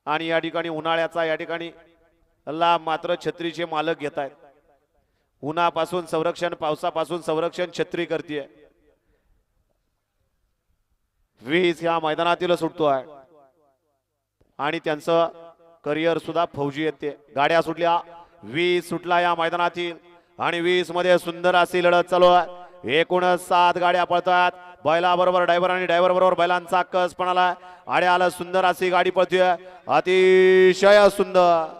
आणि या ठिकाणी उन्हाळ्याचा या ठिकाणी लाभ मात्र छत्रीचे मालक घेत आहेत. उन्हापासून संरक्षण, पावसापासून संरक्षण छत्री करते. 20 या मैदानातील सुटतो आहे आणि त्यांचं करिअर सुद्धा फौजी येते. गाड्या सुटल्या, 20 सुटला या मैदानातील आणि 20 मध्ये सुंदर अशी लढत चालू आहे. एकूण 7 गाड्या पळतात. बैला बरोबर ड्रायव्हर आणि ड्रायव्हर बरोबर बैलांचा कस पण आला. आड्याला सुंदर अशी गाडी पळतोय, अतिशय सुंदर.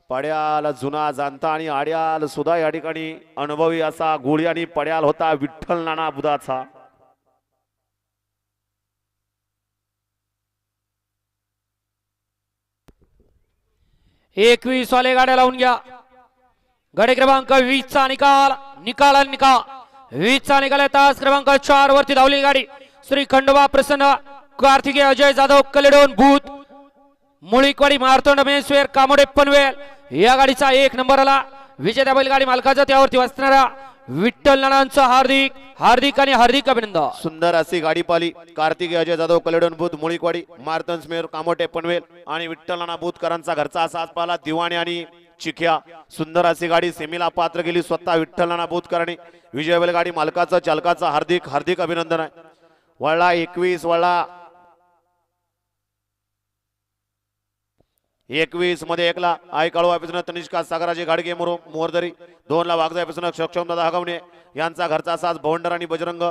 पड्याल जुना जाणता आणि आड्याल सुद्धा या ठिकाणी अनुभवी असा गोळी आणि पड्याल होता विठ्ठल नाना बुधाचा. एकवीस वाले गाड्या लावून घ्या. गाडी क्रमांक 20 चा निकाल 20 चा निकाल. तास क्रमांक 4 वरती धावली गाडी श्री खंडोबा प्रसन्न कार्तिकेय अजय जाधव कलेडोन भूत मुळीकवाडी मार्तंड मेसवेर कामोडे पनवेल या गाडीचा 1 नंबर आला. विजेत्या बैलगाडी मालकाचा त्यावरती असणारा विठ्ठल नानांचं हार्दिक हार्दिक आणि हार्दिक अभिनंदन. सुंदर अशी गाडी पाली. कार्तिक अजय जाधव कलेडोन भूत मुळीकवाडी मार्तन्स मेर कामोटे पनवेल आणि विठ्ठल नाना भूतकरांचा घरचा असा पाला दिवाणे आणि चिख्या. सुंदर अशी गाडी सेमीला पात्र गेली स्वतः विठ्ठल नाना भूतकरांनी. विजय बैलगाडी मालकाचं चालकाचं हार्दिक हार्दिक अभिनंदन आहे. वळला 21 वळला 21 मध्ये 1 ला आई काळू ऑफिसनं तनिष्का सागराची गाडगे मोरदरी. 2 ला वागजा ऑफिसनं सक्षम दादा हगवणे यांचा घरचा साज भवंडर आणि बजरंग.